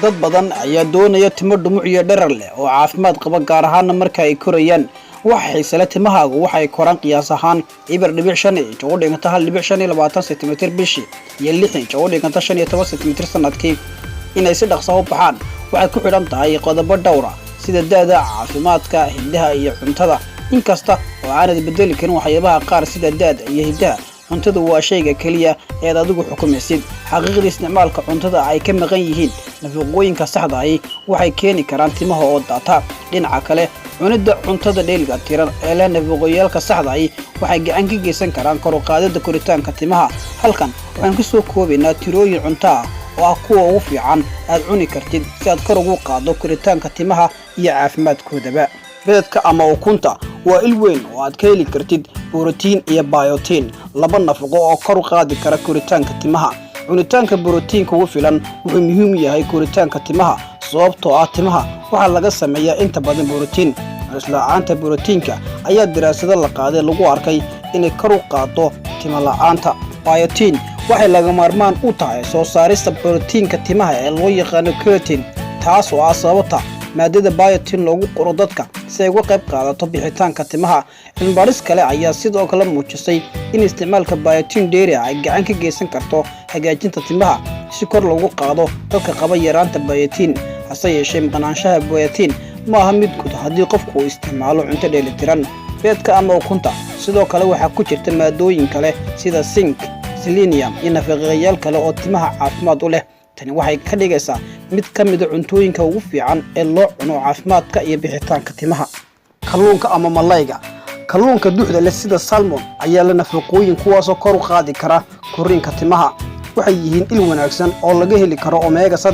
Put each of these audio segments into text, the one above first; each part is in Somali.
dad badan ayaa doonaya timo dhumuc iyo dherer leh oo caafimaad qaba gaar ahaan marka ay korayaan. waxa xiisale timahaagu waxay koraan qiyaas ahaan 1.5 inch oo dhiganta 1.25 cm bishii iyo 6 inch oo dhiganta 15 cm sanadkii. inay si dhaqso u baxaan waxay ku xidhan tahay qodobo dhowr ah sida da'da, caafimaadka, hiddaha iyo cuntada. inkasta oo aanad bedeli karin waxyaabaha qaar sida da'da iyo hiddaha, cuntadu waa shayga kaliya ee aad adigu xukumaysid. xaqiiqda isticmaalka cuntada ay ka maqan yihiin nafaqooyinka saxda ah waxay keeni karaan timaha oo daata. dhinaca kale, cunida cuntada dheeliga tiran ee leh nafaqooyinka saxda ah waxay gacan ka geysan karaan kor u qaadida koritaanka timaha. halkan waxaan ku soo koobaynaa tirooyin cunto ah oo ah kuwa ugu fiican aad cuni kartid si aad kor ugu qaaddo koritaanka timaha iyo caafimaadkoodaba. beedka ama ukunta waa il weyn oo aad ka heli kartid borotiin iyo biotin, laba nafaqo oo kor u qaadi kara koritaanka timaha. cunitaanka borotiinka ugu filan wuxuu muhiim u yahay koritaanka timaha sababtoo ah timaha waxaa laga sameeyaa inta badan borotiin. isla'aanta borotiinka ayaa daraasado la qaaday lagu arkay inay kor u qaaddo timo la'aanta. biotin waxay laga maarmaan u tahay soo saarista borotiinka timaha ee loo yaqaano keratin, taas oo ah sababta maadada biotin loogu qoro dadka si ay uga qayb qaadato bixitaanka timaha. cilmi-baaris kale ayaa sidoo kale muujisay in isticmaalka biotin dheeri ay gacan ka geysan karto hagaajinta timaha si kor loogu qaado dadka qaba yaraanta biotin. hase yeeshee, maqnaanshaha biotin ma aha mid guud haddii qofku uu isticmaalo cunto dheelitiran. beedka ama ukunta sidoo kale waxaa ku jirta maadooyin kale sida zinc, selenium iyo nafaqeeyaal kale oo timaha caafimaad u leh. tani waxay ka dhigaysaa mid ka mid ah cuntooyinka ugu fiican ee loo cuno caafimaadka iyo bixitaanka timaha. kalluunka ama malayga. kalluunka duxda leh sida salmon ayaa leh nafaqooyin kuwaasoo kor u qaadi kara korriinka timaha. waxay yihiin il wanaagsan oo laga heli karo omega 3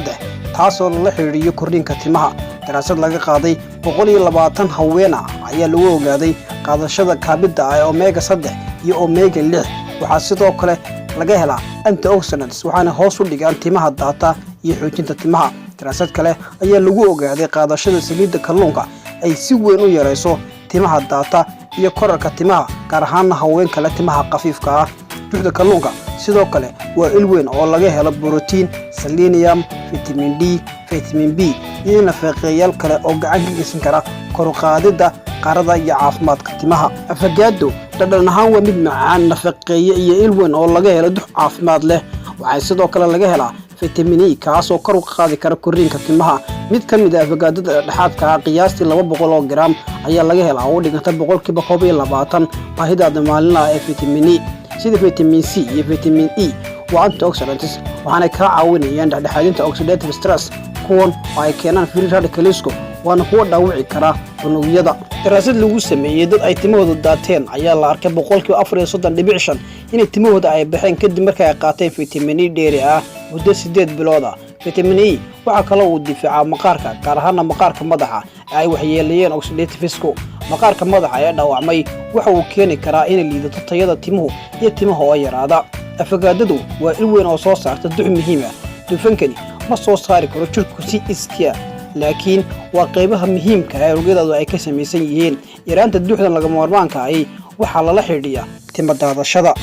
taasoo lala xiriiriyo korriinka timaha. daraasad laga qaaday 120 haween ah ayaa lagu ogaaday qaadashada kaabida ah ee omega 3 iyo omega 6. waxaa sidoo kale laga helaa antioxidants waxaana hoos u dhigaan timaha daata iyo xoojinta timaha. daraasad kale ayaa lagu ogaaday qaadashada saliidda kalluunka ay si weyn u yareyso timaha daata iyo korarka timaha, gaar ahaan haweenka leh timaha khafiifka ah. duxda kalluunka sidoo kale waa il weyn oo laga helo borotiin, selenium, vitamin D, vitamin B iyo nafaqeeyaal kale oo gacan ka geysan kara kor u qaadida qarada iyo caafimaadka timaha. avocado dhadhan ahaan waa mid macaan, nafaqeeye iyo il weyn oo laga helo dux caafimaad leh. waxay sidoo kale laga helaa vitamin E kaasoo kor u qaadi kara korriinka timaha. mid ka mid ah avocadada dhexdhexaadka ah qiyaastii 200 gram ayaa laga helaa oo dhiganta 20% baahidaada maalinlaha ee vitamin E. sida vitamin C iyo vitamin E waa antioxidants waxaana ka caawinayaan dhexdhexaadinta oxidative stress kuwan oo ay keenaan free radicalsku waana kuwa dhaawici kara unugyada. daraasad lagu sameeyay dad ay timahooda daateen ayaa la arkay 34.5% inay timahooda ay baxeen kadib markay ay qaateen vitamin E dheeri ah muddo 8 bilood ah. vitamin E waxa kale oo uu difaaca maqaarka, gaar ahaan maqaarka madaxa ee ay waxyeeleeyeen oxidativisku. maqaarka madaxa ee dhaawacmay waxa uu keeni karaa inay liidato tayada timuhu iyo timaha oo yaraada. avocadadu waa il weyn oo soo saarta dux muhiim ah. dufankani ma soo saari karo jirku si iskiya, laakiin waa qaybaha muhiimka ah ee unugyadu ay ka samaysan yihiin. yaraanta duxdan laga maarmaanka ah waxaa lala xidhiidhiyaa timo daadashada.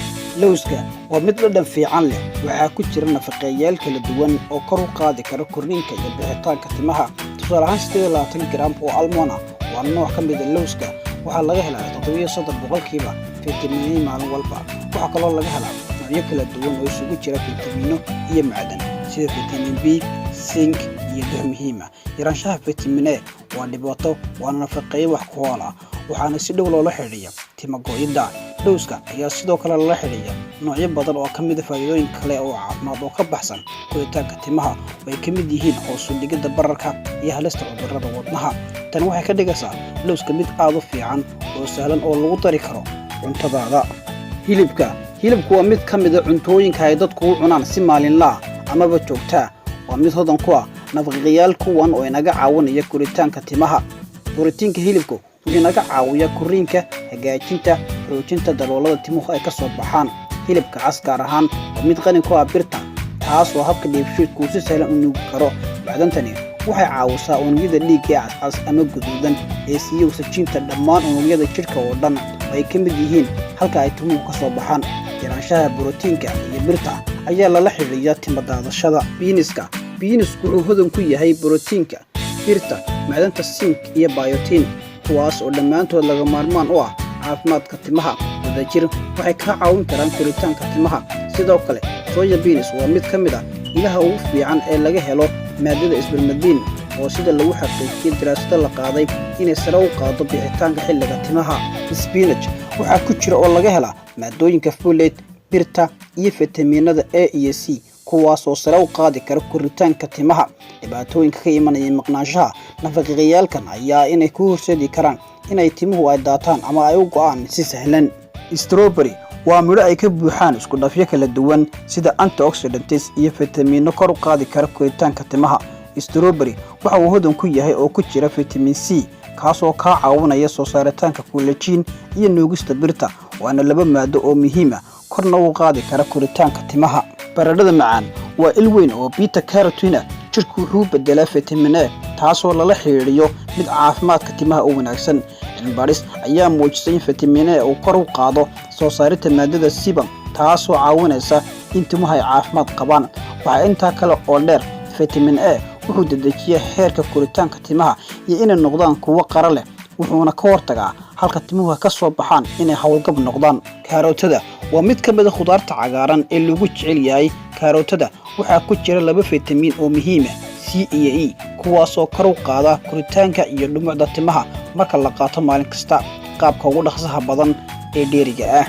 lowska waa mid dhadhan fiican leh, waxaa ku jira nafaqeeyaal kala duwan oo kor u qaadi kara korriinka iyo bixitaanka timaha. tusaale ahaan 28 gram oo almond ah waa nooc ka mid ah lowska. waxaa laga helaa 37% vitamin E maalin walba. waxaa kaloo laga helaa noocyo kala duwan oo isugu jira fiitamiino iyo macdan sida vitamin B, zinc iyo dux muhiim ah. yaraanshaha vitamin A waa dhibaato waana nafaqeeye wax ku ool ah, waxaana si dhow loola xidhiidhiyaa timo go'ida. lowska ayaa sidoo kale lala xidhiidhiyaa noocyo badan oo ka mid ah faa'iidooyin kale oo caafimaad oo ka baxsan koritaanka timaha oo ay ka mid yihiin hoos u dhigidda bararka iyo halista cudurrada wadnaha. tani waxay ka dhigaysaa lowska mid aad u fiican oo sahlan oo lagu dari karo cuntadaada. hilibku waa mid ka mid ah cuntooyinka ay dadku u cunaan si maalinlaha amaba joogtaa. waa mid hodan ku ah nafaqeeyaal kuwan oo inaga caawinaya koritaanka timaha. borotiinka hilibku wuxuu naga caawiyaa korriinka, hagaajinta, xoojinta daloolada timuhu ay ka soo baxaan. hilibka cas gaar ahaan waa mid qani ku ah birta, taas oo habka dheefshiidku si sahlan u nuugi karo. macdantani waxay caawisaa unugyada dhiigga cascas ama guduudan ee siiya oksijiinta dhammaan unugyada jidhka oo dhan oo ay ka mid yihiin halka ay timuhu ka soo baxaan. yaraanshaha borotiinka iyo birta ayaa lala xidhiidhiyaa timo daadashada. beaniska Beansku wuxuu hodan ku yahay borotiinka, birta, macdanta zinc iyo biotin, kuwaas oo dhammaantood laga maarmaan u ah caafimaadka timaha. Wadajir waxay ka caawin karaan koritaanka timaha. Sidoo kale, soya beans waa mid ka mid ah ilaha ugu fiican ee laga helo maadada isbarmadiin oo sida lagu xaqiijiyay daraasado la qaaday inay sare u qaado bixitaanka xilliga timaha. Spinach waxaa ku jira oo laga helaa maadooyinka folate, birta iyo fitamiinada A iyo C, kuwaas oo sare u qaadi kara koritaanka timaha. Dhibaatooyinka ka imanaya maqnaanshaha nafaqeeyaalkan ayaa inay ku horseedi karaan inay timuhu ay daataan ama ay u go'aan si sahlan. Strawberry waa midho ay ka buuxaan isku dhafyo kala duwan sida antioxidants iyo fitamiino kor u qaadi kara koritaanka timaha. Strawberry waxa uu hodan ku yahay oo ku jira vitamin C, kaas oo ka caawinaya soo saaritaanka collagen iyo nuugista birta, waana laba maado oo muhiim ah korna u qaadi kara koritaanka timaha. Baradhada macaan waa il weyn oo beta carotene ah. Jirku wuxuu bedelaa vitamin A, taasoo lala xiriiriyo mid caafimaadka timaha u wanaagsan. Cilmi baaris ayaa muujisay in vitamin A uu kor u qaado soo saaridda maadada sebum, taasoo caawinaysa in timuhu ay caafimaad qabaan. Waxaa intaa kale oo dheer, vitamin A wuxuu dedejiyaa heerka koritaanka timaha iyo inay noqdaan kuwo qara leh, wuxuuna ka hortagaa halka timuhu ka soo baxaan inay hawlgab noqdaan. Karootada waa mid ka mid ah khudaarta cagaaran ee lagu jecel yahay. Karootada waxaa ku jira laba fitamiin oo muhiim ah, C iyo E, kuwaas oo kor u qaada koritaanka iyo dhumucda timaha marka la qaato maalin kasta. Qaabka ugu dhaqsaha badan ee dheeriga ah.